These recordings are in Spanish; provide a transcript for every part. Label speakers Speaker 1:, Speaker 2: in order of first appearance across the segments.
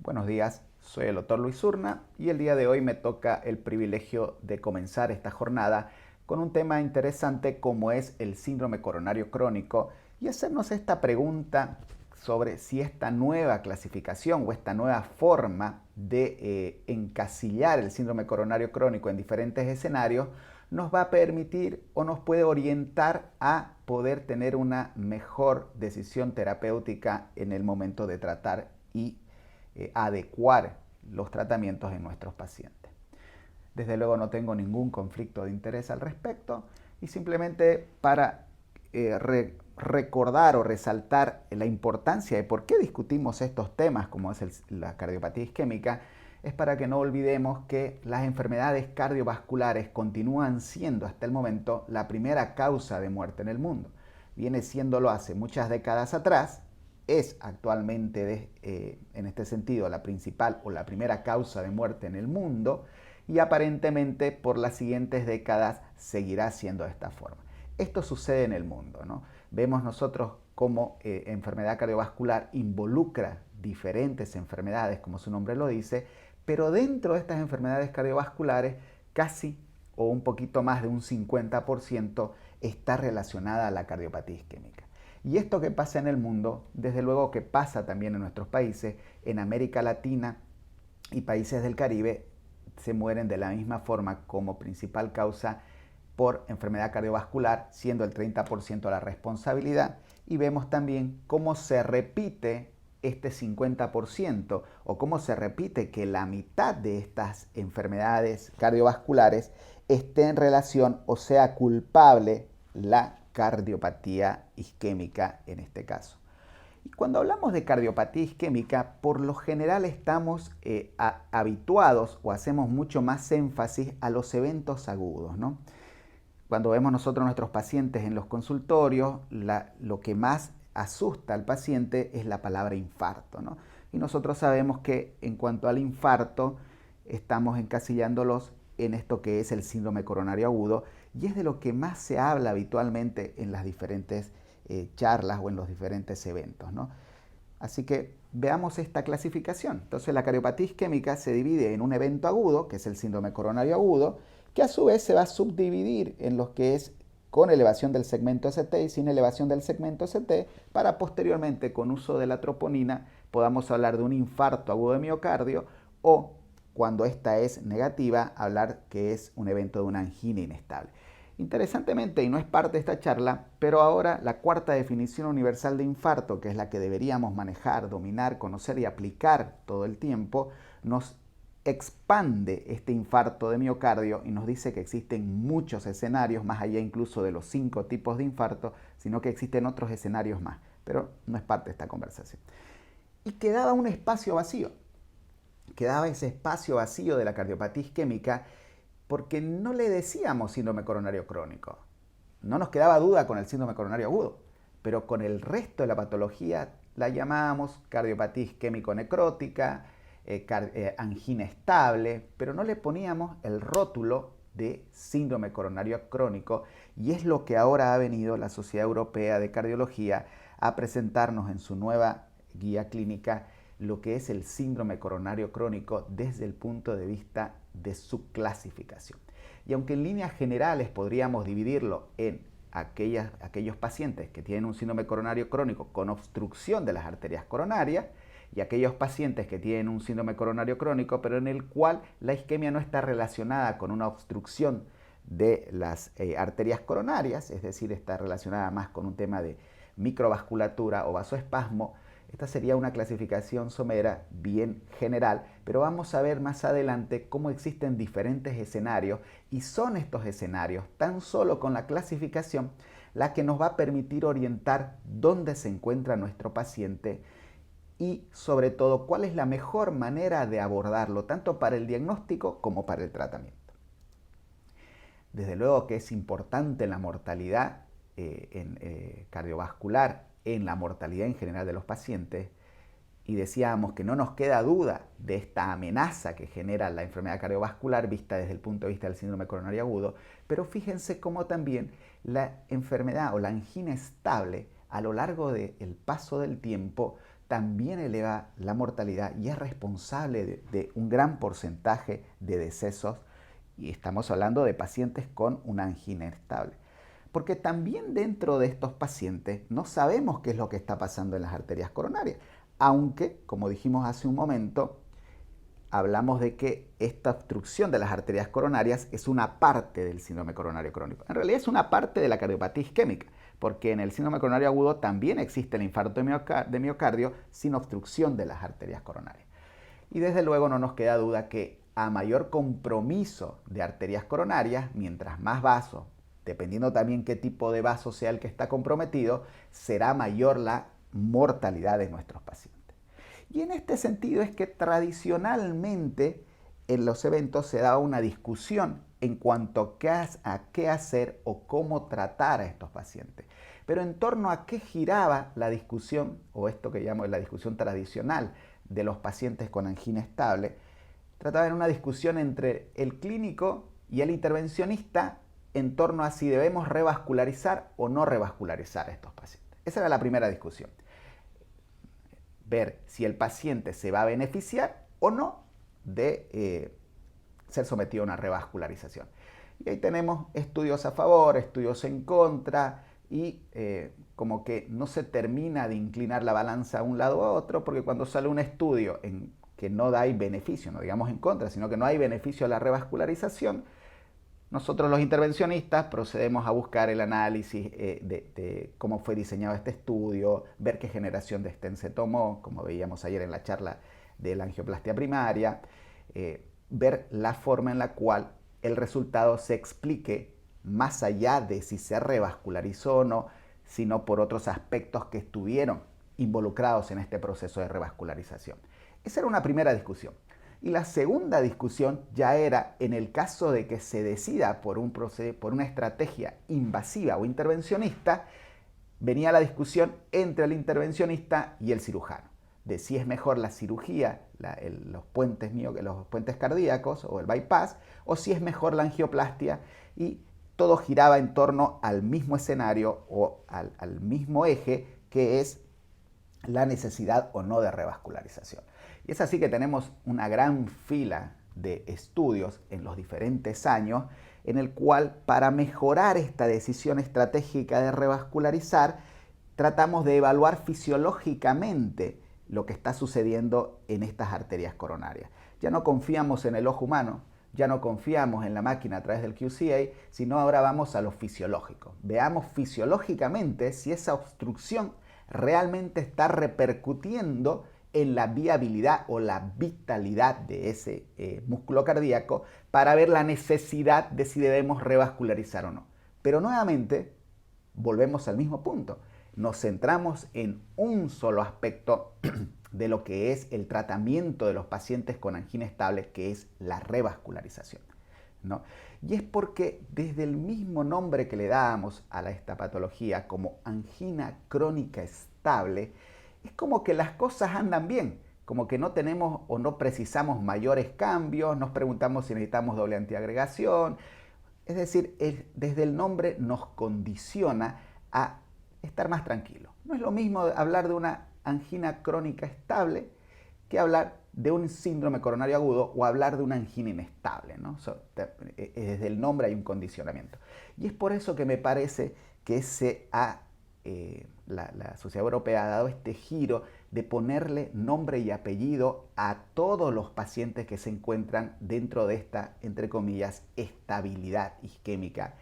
Speaker 1: Buenos días, soy el doctor Luis Urna y el día de hoy me toca el privilegio de comenzar esta jornada con un tema interesante como es el síndrome coronario crónico y hacernos esta pregunta sobre si esta nueva clasificación o esta nueva forma de encasillar el síndrome coronario crónico en diferentes escenarios nos va a permitir o nos puede orientar a poder tener una mejor decisión terapéutica en el momento de tratar y adecuar los tratamientos en nuestros pacientes. Desde luego no tengo ningún conflicto de interés al respecto y simplemente para recordar o resaltar la importancia de por qué discutimos estos temas como es la cardiopatía isquémica, es para que no olvidemos que las enfermedades cardiovasculares continúan siendo hasta el momento la primera causa de muerte en el mundo. Viene siéndolo hace muchas décadas atrás, es actualmente en este sentido la principal o la primera causa de muerte en el mundo y aparentemente por las siguientes décadas seguirá siendo de esta forma. Esto sucede en el mundo, ¿no? Vemos nosotros cómo enfermedad cardiovascular involucra diferentes enfermedades, como su nombre lo dice, pero dentro de estas enfermedades cardiovasculares casi o un poquito más de un 50% está relacionada a la cardiopatía isquémica. Y esto que pasa en el mundo, desde luego que pasa también en nuestros países, en América Latina y países del Caribe, se mueren de la misma forma como principal causa por enfermedad cardiovascular, siendo el 30% la responsabilidad. Y vemos también cómo se repite este 50% o cómo se repite que la mitad de estas enfermedades cardiovasculares esté en relación o sea culpable la cardiopatía isquémica en este caso. Y cuando hablamos de cardiopatía isquémica, por lo general estamos habituados o hacemos mucho más énfasis a los eventos agudos, ¿no? Cuando vemos nosotros a nuestros pacientes en los consultorios, lo que más asusta al paciente es la palabra infarto, ¿no? Y nosotros sabemos que en cuanto al infarto, estamos encasillándolos en esto que es el síndrome coronario agudo y es de lo que más se habla habitualmente en las diferentes charlas o en los diferentes eventos, ¿no? Así que veamos esta clasificación. Entonces la cardiopatía isquémica se divide en un evento agudo, que es el síndrome coronario agudo, que a su vez se va a subdividir en los que es con elevación del segmento ST y sin elevación del segmento ST, para posteriormente, con uso de la troponina, podamos hablar de un infarto agudo de miocardio o, cuando esta es negativa, hablar que es un evento de una angina inestable. Interesantemente, y no es parte de esta charla, pero ahora la cuarta definición universal de infarto, que es la que deberíamos manejar, dominar, conocer y aplicar todo el tiempo, nos expande este infarto de miocardio y nos dice que existen muchos escenarios, más allá incluso de los 5 tipos de infarto, sino que existen otros escenarios más, pero no es parte de esta conversación. Y quedaba un espacio vacío, quedaba ese espacio vacío de la cardiopatía isquémica porque no le decíamos síndrome coronario crónico. No nos quedaba duda con el síndrome coronario agudo, pero con el resto de la patología la llamábamos cardiopatía isquémico-necrótica, angina estable, pero no le poníamos el rótulo de síndrome coronario crónico y es lo que ahora ha venido la Sociedad Europea de Cardiología a presentarnos en su nueva guía clínica lo que es el síndrome coronario crónico desde el punto de vista de su clasificación. Y aunque en líneas generales podríamos dividirlo en aquellos pacientes que tienen un síndrome coronario crónico con obstrucción de las arterias coronarias y aquellos pacientes que tienen un síndrome coronario crónico pero en el cual la isquemia no está relacionada con una obstrucción de las arterias coronarias, es decir, está relacionada más con un tema de microvasculatura o vasoespasmo. Esta sería una clasificación somera bien general, pero vamos a ver más adelante cómo existen diferentes escenarios y son estos escenarios, tan solo con la clasificación, la que nos va a permitir orientar dónde se encuentra nuestro paciente y sobre todo cuál es la mejor manera de abordarlo, tanto para el diagnóstico como para el tratamiento. Desde luego que es importante la mortalidad cardiovascular, en la mortalidad en general de los pacientes, y decíamos que no nos queda duda de esta amenaza que genera la enfermedad cardiovascular vista desde el punto de vista del síndrome coronario agudo, pero fíjense cómo también la enfermedad o la angina estable a lo largo del paso del tiempo también eleva la mortalidad y es responsable de un gran porcentaje de decesos, y estamos hablando de pacientes con una angina estable. Porque también dentro de estos pacientes no sabemos qué es lo que está pasando en las arterias coronarias, aunque, como dijimos hace un momento, hablamos de que esta obstrucción de las arterias coronarias es una parte del síndrome coronario crónico. En realidad es una parte de la cardiopatía isquémica, porque en el síndrome coronario agudo también existe el infarto de miocardio sin obstrucción de las arterias coronarias. Y desde luego no nos queda duda que a mayor compromiso de arterias coronarias, mientras más vasos, dependiendo también qué tipo de vaso sea el que está comprometido, será mayor la mortalidad de nuestros pacientes. Y en este sentido es que tradicionalmente en los eventos se daba una discusión en cuanto a qué hacer o cómo tratar a estos pacientes. Pero en torno a qué giraba la discusión, o esto que llamo la discusión tradicional de los pacientes con angina estable, trataba de una discusión entre el clínico y el intervencionista en torno a si debemos revascularizar o no revascularizar a estos pacientes. Esa era la primera discusión. Ver si el paciente se va a beneficiar o no de ser sometido a una revascularización. Y ahí tenemos estudios a favor, estudios en contra, y como que no se termina de inclinar la balanza a un lado u otro, porque cuando sale un estudio en que no da beneficio, no digamos en contra, sino que no hay beneficio a la revascularización, nosotros los intervencionistas procedemos a buscar el análisis de cómo fue diseñado este estudio, ver qué generación de stent se tomó, como veíamos ayer en la charla de la angioplastia primaria, ver la forma en la cual el resultado se explique más allá de si se revascularizó o no, sino por otros aspectos que estuvieron involucrados en este proceso de revascularización. Esa era una primera discusión. Y la segunda discusión ya era en el caso de que se decida por una estrategia invasiva o intervencionista, venía la discusión entre el intervencionista y el cirujano, de si es mejor la cirugía, los puentes cardíacos o el bypass, o si es mejor la angioplastia, y todo giraba en torno al mismo escenario o al mismo eje, que es la necesidad o no de revascularización. Y es así que tenemos una gran fila de estudios en los diferentes años en el cual, para mejorar esta decisión estratégica de revascularizar, tratamos de evaluar fisiológicamente lo que está sucediendo en estas arterias coronarias. Ya no confiamos en el ojo humano, ya no confiamos en la máquina a través del QCA, sino ahora vamos a lo fisiológico. Veamos fisiológicamente si esa obstrucción realmente está repercutiendo en la viabilidad o la vitalidad de ese músculo cardíaco, para ver la necesidad de si debemos revascularizar o no. Pero nuevamente volvemos al mismo punto. Nos centramos en un solo aspecto de lo que es el tratamiento de los pacientes con angina estable, que es la revascularización, ¿no? Y es porque desde el mismo nombre que le damos a esta patología como angina crónica estable, es como que las cosas andan bien, como que no tenemos o no precisamos mayores cambios, nos preguntamos si necesitamos doble antiagregación. Es decir, desde el nombre nos condiciona a estar más tranquilos. No es lo mismo hablar de una angina crónica estable que hablar de un síndrome coronario agudo o hablar de una angina inestable, ¿no? Desde el nombre hay un condicionamiento. Y es por eso que me parece que la Sociedad Europea ha dado este giro de ponerle nombre y apellido a todos los pacientes que se encuentran dentro de esta, entre comillas, estabilidad isquémica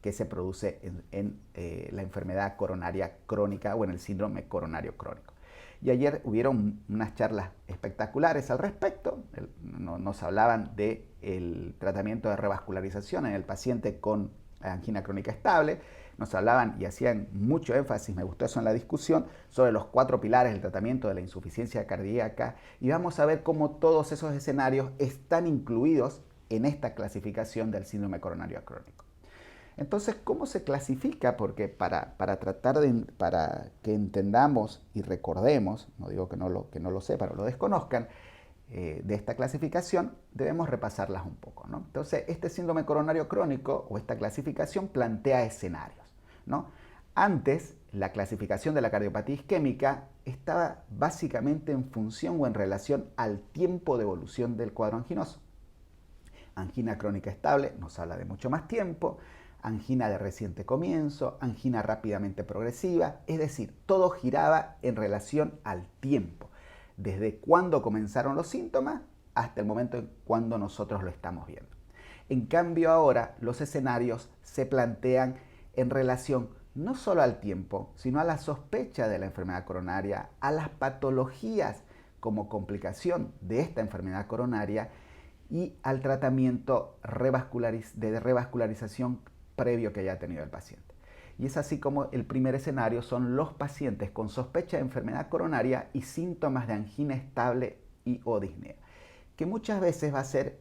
Speaker 1: que se produce en la enfermedad coronaria crónica o en el síndrome coronario crónico. Y ayer hubieron unas charlas espectaculares al respecto. Nos hablaban del tratamiento de revascularización en el paciente con angina crónica estable. Nos hablaban y hacían mucho énfasis, me gustó eso en la discusión, sobre los 4 pilares del tratamiento de la insuficiencia cardíaca. Y vamos a ver cómo todos esos escenarios están incluidos en esta clasificación del síndrome coronario crónico. Entonces, ¿cómo se clasifica? Porque para que entendamos y recordemos, no digo que no lo sepan o lo desconozcan, de esta clasificación, debemos repasarlas un poco, ¿no? Entonces, este síndrome coronario crónico o esta clasificación plantea escenarios, ¿no? Antes, la clasificación de la cardiopatía isquémica estaba básicamente en función o en relación al tiempo de evolución del cuadro anginoso. Angina crónica estable nos habla de mucho más tiempo, angina de reciente comienzo, angina rápidamente progresiva, es decir, todo giraba en relación al tiempo, desde cuándo comenzaron los síntomas hasta el momento en cuando nosotros lo estamos viendo. En cambio ahora los escenarios se plantean en relación no solo al tiempo, sino a la sospecha de la enfermedad coronaria, a las patologías como complicación de esta enfermedad coronaria y al tratamiento de revascularización previo que haya tenido el paciente. Y es así como el primer escenario son los pacientes con sospecha de enfermedad coronaria y síntomas de angina estable y o disnea, que muchas veces va a ser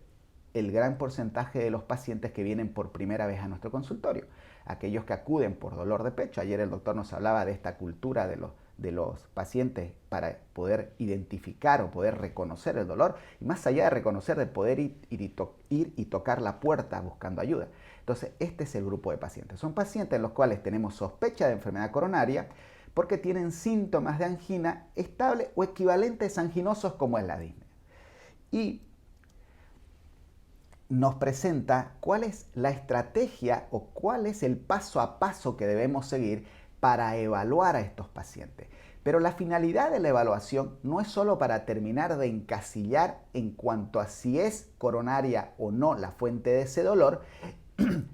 Speaker 1: el gran porcentaje de los pacientes que vienen por primera vez a nuestro consultorio. Aquellos que acuden por dolor de pecho. Ayer el doctor nos hablaba de esta cultura de los pacientes para poder identificar o poder reconocer el dolor. Y más allá de reconocer, de poder ir y tocar la puerta buscando ayuda. Entonces, este es el grupo de pacientes. Son pacientes en los cuales tenemos sospecha de enfermedad coronaria porque tienen síntomas de angina estable o equivalentes anginosos como es la disnea. Y nos presenta cuál es la estrategia o cuál es el paso a paso que debemos seguir para evaluar a estos pacientes. Pero la finalidad de la evaluación no es solo para terminar de encasillar en cuanto a si es coronaria o no la fuente de ese dolor,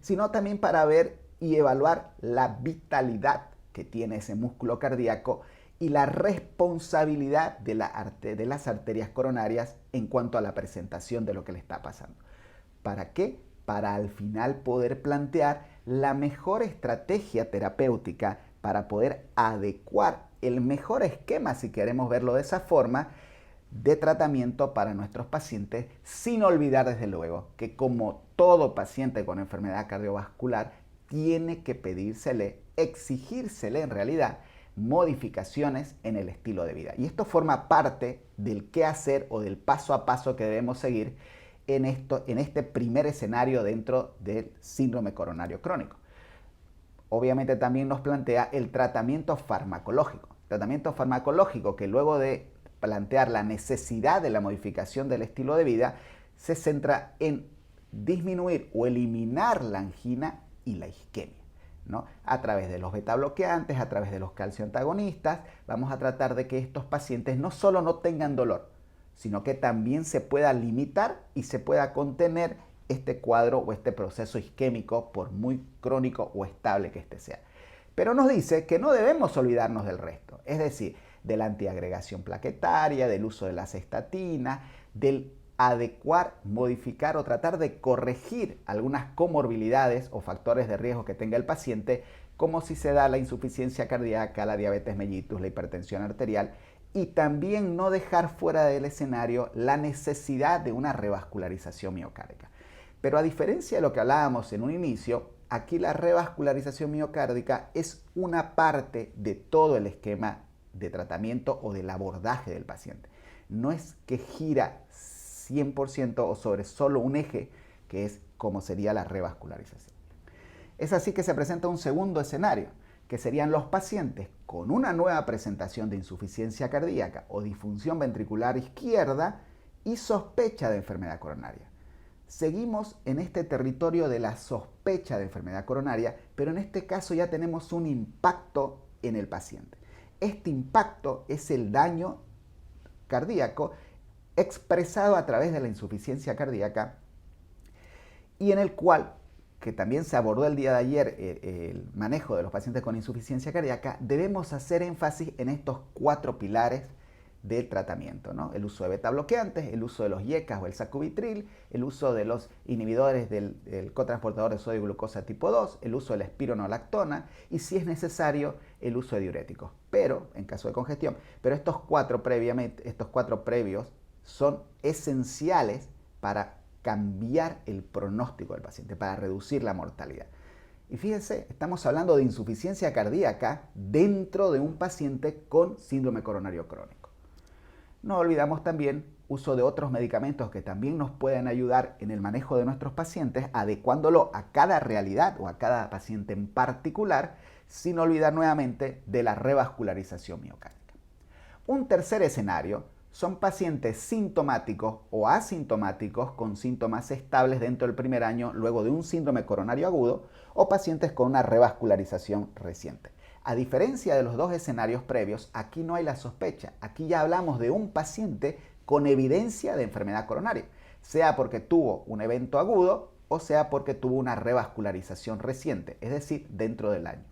Speaker 1: sino también para ver y evaluar la vitalidad que tiene ese músculo cardíaco y la responsabilidad de las arterias coronarias en cuanto a la presentación de lo que le está pasando. ¿Para qué? Para al final poder plantear la mejor estrategia terapéutica para poder adecuar el mejor esquema, si queremos verlo de esa forma, de tratamiento para nuestros pacientes, sin olvidar desde luego que como todo paciente con enfermedad cardiovascular tiene que pedírsele, exigírsele en realidad, modificaciones en el estilo de vida. Y esto forma parte del qué hacer o del paso a paso que debemos seguir en este primer escenario dentro del síndrome coronario crónico. Obviamente también nos plantea el tratamiento farmacológico. Tratamiento farmacológico que luego de plantear la necesidad de la modificación del estilo de vida, se centra en disminuir o eliminar la angina y la isquemia, ¿no? A través de los betabloqueantes, a través de los calcioantagonistas, vamos a tratar de que estos pacientes no solo no tengan dolor, sino que también se pueda limitar y se pueda contener este cuadro o este proceso isquémico, por muy crónico o estable que este sea. Pero nos dice que no debemos olvidarnos del resto, es decir, de la antiagregación plaquetaria, del uso de las estatinas, del adecuar, modificar o tratar de corregir algunas comorbilidades o factores de riesgo que tenga el paciente, como si se da la insuficiencia cardíaca, la diabetes mellitus, la hipertensión arterial, y también no dejar fuera del escenario la necesidad de una revascularización miocárdica. Pero a diferencia de lo que hablábamos en un inicio, aquí la revascularización miocárdica es una parte de todo el esquema de tratamiento o del abordaje del paciente. No es que gira 100% o sobre solo un eje, que es como sería la revascularización. Es así que se presenta un segundo escenario, que serían los pacientes con una nueva presentación de insuficiencia cardíaca o disfunción ventricular izquierda y sospecha de enfermedad coronaria. Seguimos en este territorio de la sospecha de enfermedad coronaria, pero en este caso ya tenemos un impacto en el paciente. Este impacto es el daño cardíaco expresado a través de la insuficiencia cardíaca y en el cual, que también se abordó el día de ayer, el manejo de los pacientes con insuficiencia cardíaca, debemos hacer énfasis en estos 4 pilares del tratamiento, ¿no? El uso de betabloqueantes, el uso de los IECAs o el sacubitril, el uso de los inhibidores del cotransportador de sodio y glucosa tipo 2, el uso de la espironolactona y, si es necesario, el uso de diuréticos, pero en caso de congestión. Pero estos 4 previos son esenciales para cambiar el pronóstico del paciente, para reducir la mortalidad. Y fíjense, estamos hablando de insuficiencia cardíaca dentro de un paciente con síndrome coronario crónico. No olvidamos también uso de otros medicamentos que también nos pueden ayudar en el manejo de nuestros pacientes, adecuándolo a cada realidad o a cada paciente en particular, sin olvidar nuevamente de la revascularización miocárdica. Un tercer escenario son pacientes sintomáticos o asintomáticos con síntomas estables dentro del primer año luego de un síndrome coronario agudo o pacientes con una revascularización reciente. A diferencia de los dos escenarios previos, aquí no hay la sospecha. Aquí ya hablamos de un paciente con evidencia de enfermedad coronaria, sea porque tuvo un evento agudo o sea porque tuvo una revascularización reciente, es decir, dentro del año.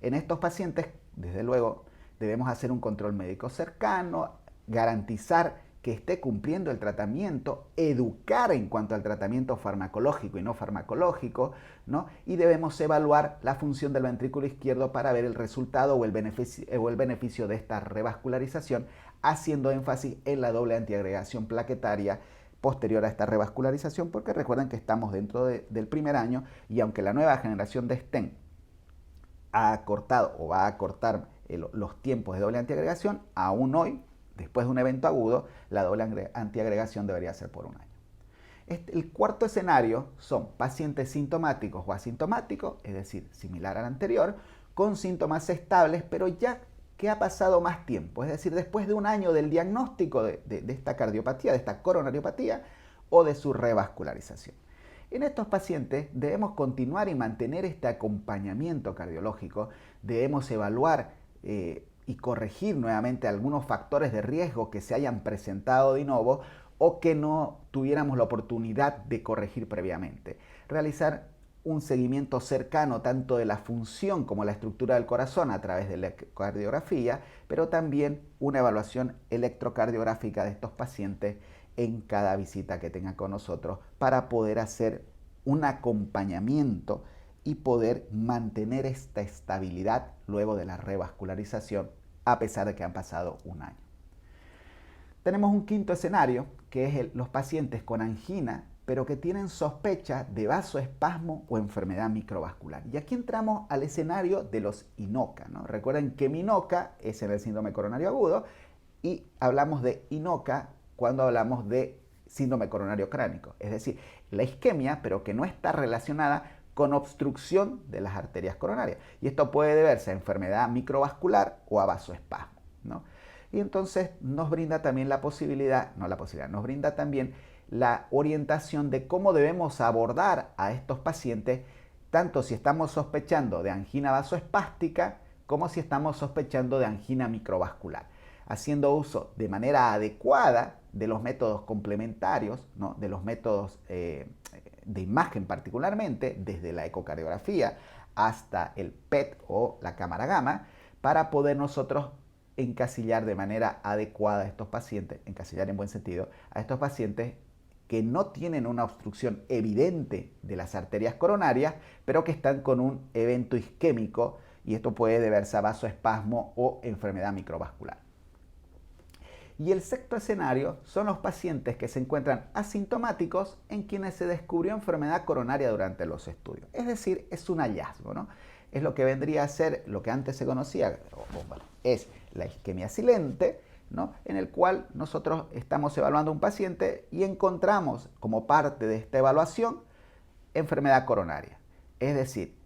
Speaker 1: En estos pacientes, desde luego, debemos hacer un control médico cercano, garantizar que esté cumpliendo el tratamiento, educar en cuanto al tratamiento farmacológico y no farmacológico, ¿no? Y debemos evaluar la función del ventrículo izquierdo para ver el resultado o el beneficio de esta revascularización, haciendo énfasis en la doble antiagregación plaquetaria posterior a esta revascularización, porque recuerden que estamos dentro del primer año y aunque la nueva generación de stent ha acortado o va a acortar los tiempos de doble antiagregación, aún hoy, después de un evento agudo, la doble antiagregación debería ser por un año. El cuarto escenario son pacientes sintomáticos o asintomáticos, es decir, similar al anterior, con síntomas estables, pero ya que ha pasado más tiempo, es decir, después de un año del diagnóstico de esta cardiopatía, de esta coronariopatía o de su revascularización. En estos pacientes debemos continuar y mantener este acompañamiento cardiológico, debemos evaluar y corregir nuevamente algunos factores de riesgo que se hayan presentado de nuevo o que no tuviéramos la oportunidad de corregir previamente. Realizar un seguimiento cercano tanto de la función como la estructura del corazón a través de la ecocardiografía, pero también una evaluación electrocardiográfica de estos pacientes en cada visita que tengan con nosotros para poder hacer un acompañamiento y poder mantener esta estabilidad luego de la revascularización a pesar de que han pasado un año. Tenemos un quinto escenario que es los pacientes con angina pero que tienen sospecha de vasoespasmo o enfermedad microvascular. Y aquí entramos al escenario de los INOCA, ¿no? Recuerden que MINOCA es en el síndrome coronario agudo y hablamos de INOCA cuando hablamos de síndrome coronario crónico, es decir, la isquemia pero que no está relacionada con obstrucción de las arterias coronarias. Y esto puede deberse a enfermedad microvascular o a vasoespasmo, ¿no? Y entonces nos brinda también nos brinda también la orientación de cómo debemos abordar a estos pacientes, tanto si estamos sospechando de angina vasoespástica como si estamos sospechando de angina microvascular, haciendo uso de manera adecuada de los métodos complementarios, ¿no? De los métodos de imagen particularmente, desde la ecocardiografía hasta el PET o la cámara gamma, para poder nosotros encasillar de manera adecuada a estos pacientes, encasillar en buen sentido, a estos pacientes que no tienen una obstrucción evidente de las arterias coronarias, pero que están con un evento isquémico y esto puede deberse a vasoespasmo o enfermedad microvascular. Y el sexto escenario son los pacientes que se encuentran asintomáticos en quienes se descubrió enfermedad coronaria durante los estudios. Es decir, es un hallazgo, ¿no? Es lo que vendría a ser lo que antes se conocía, es la isquemia silente, ¿no? En el cual nosotros estamos evaluando a un paciente y encontramos como parte de esta evaluación enfermedad coronaria. Es decir,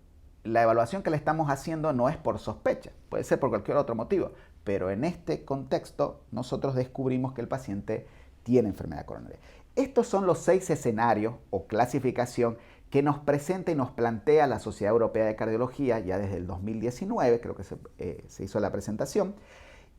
Speaker 1: la evaluación que le estamos haciendo no es por sospecha, puede ser por cualquier otro motivo, pero en este contexto nosotros descubrimos que el paciente tiene enfermedad coronaria. Estos son los 6 escenarios o clasificación que nos presenta y nos plantea la Sociedad Europea de Cardiología ya desde el 2019, creo que se hizo la presentación,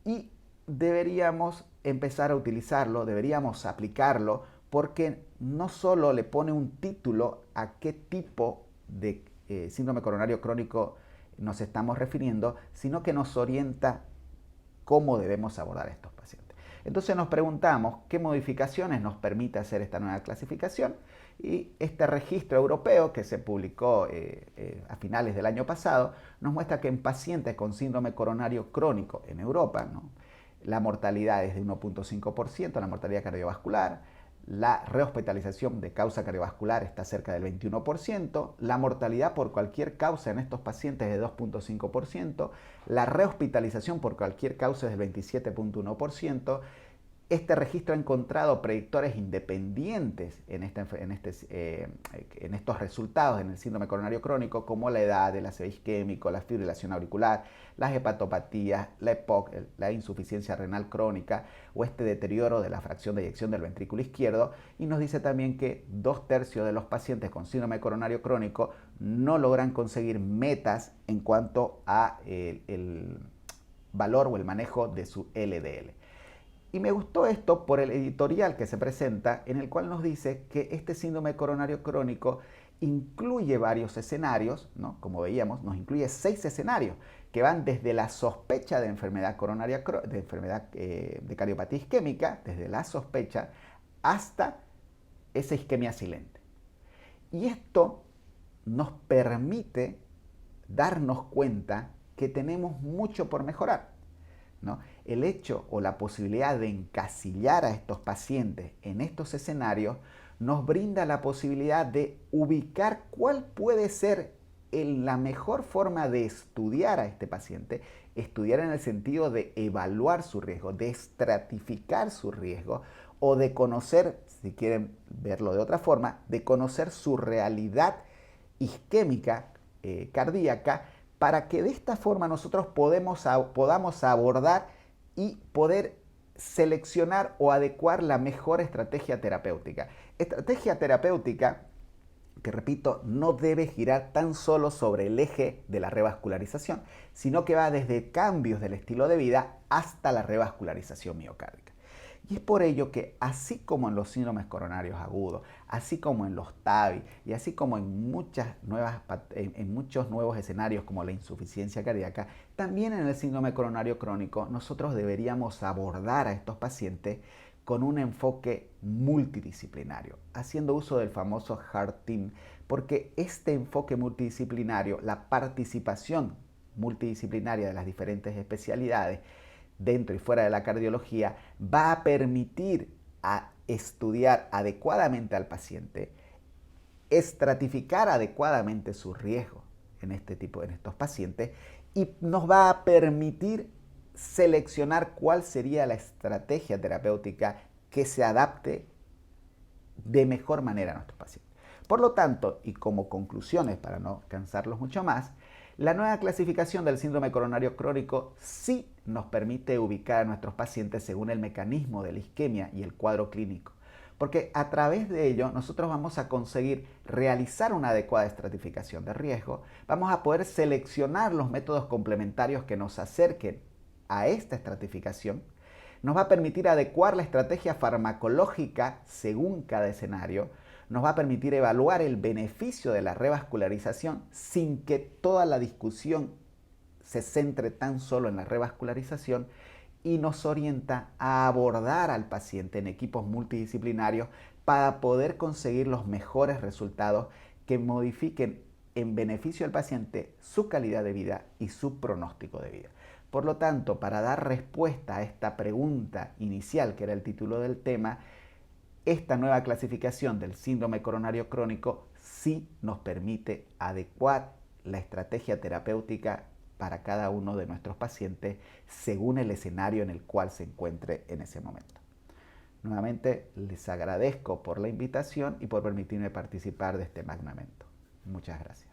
Speaker 1: y deberíamos empezar a utilizarlo, deberíamos aplicarlo, porque no solo le pone un título a qué tipo de síndrome coronario crónico nos estamos refiriendo, sino que nos orienta cómo debemos abordar a estos pacientes. Entonces nos preguntamos qué modificaciones nos permite hacer esta nueva clasificación y este registro europeo que se publicó a finales del año pasado nos muestra que en pacientes con síndrome coronario crónico en Europa, ¿no?, la mortalidad es de 1.5%, la mortalidad cardiovascular, la rehospitalización de causa cardiovascular está cerca del 21%, la mortalidad por cualquier causa en estos pacientes es de 2.5%, la rehospitalización por cualquier causa es del 27.1%, Este registro ha encontrado predictores independientes en estos resultados en el síndrome coronario crónico, como la edad, el ácido isquémico, la fibrilación auricular, las hepatopatías, la EPOC, la insuficiencia renal crónica o este deterioro de la fracción de eyección del ventrículo izquierdo. Y nos dice también que 2/3 de los pacientes con síndrome coronario crónico no logran conseguir metas en cuanto a el valor o el manejo de su LDL. Y me gustó esto por el editorial que se presenta, en el cual nos dice que este síndrome coronario crónico incluye varios escenarios, ¿no? Como veíamos, nos incluye 6 escenarios que van desde la sospecha de enfermedad coronaria, de enfermedad de cardiopatía isquémica, desde la sospecha hasta esa isquemia silente. Y esto nos permite darnos cuenta que tenemos mucho por mejorar, ¿no? El hecho o la posibilidad de encasillar a estos pacientes en estos escenarios nos brinda la posibilidad de ubicar cuál puede ser la mejor forma de estudiar a este paciente, estudiar en el sentido de evaluar su riesgo, de estratificar su riesgo o de conocer, si quieren verlo de otra forma, de conocer su realidad isquémica, cardíaca, para que de esta forma nosotros podamos abordar y poder seleccionar o adecuar la mejor estrategia terapéutica. Estrategia terapéutica que, repito, no debe girar tan solo sobre el eje de la revascularización, sino que va desde cambios del estilo de vida hasta la revascularización miocárdica. Y es por ello que, así como en los síndromes coronarios agudos, así como en los TAVI y así como en muchos nuevos escenarios como la insuficiencia cardíaca, también en el síndrome coronario crónico nosotros deberíamos abordar a estos pacientes con un enfoque multidisciplinario, haciendo uso del famoso Heart Team, porque este enfoque multidisciplinario, la participación multidisciplinaria de las diferentes especialidades, dentro y fuera de la cardiología, va a permitir estudiar adecuadamente al paciente, estratificar adecuadamente su riesgo en estos pacientes y nos va a permitir seleccionar cuál sería la estrategia terapéutica que se adapte de mejor manera a nuestros pacientes. Por lo tanto, y como conclusiones para no cansarlos mucho más, la nueva clasificación del síndrome coronario crónico sí nos permite ubicar a nuestros pacientes según el mecanismo de la isquemia y el cuadro clínico, porque a través de ello nosotros vamos a conseguir realizar una adecuada estratificación de riesgo, vamos a poder seleccionar los métodos complementarios que nos acerquen a esta estratificación, nos va a permitir adecuar la estrategia farmacológica según cada escenario, nos va a permitir evaluar el beneficio de la revascularización sin que toda la discusión se centre tan solo en la revascularización y nos orienta a abordar al paciente en equipos multidisciplinarios para poder conseguir los mejores resultados que modifiquen en beneficio del paciente su calidad de vida y su pronóstico de vida. Por lo tanto, para dar respuesta a esta pregunta inicial, que era el título del tema, esta nueva clasificación del síndrome coronario crónico sí nos permite adecuar la estrategia terapéutica para cada uno de nuestros pacientes según el escenario en el cual se encuentre en ese momento. Nuevamente les agradezco por la invitación y por permitirme participar de este magno evento. Muchas gracias.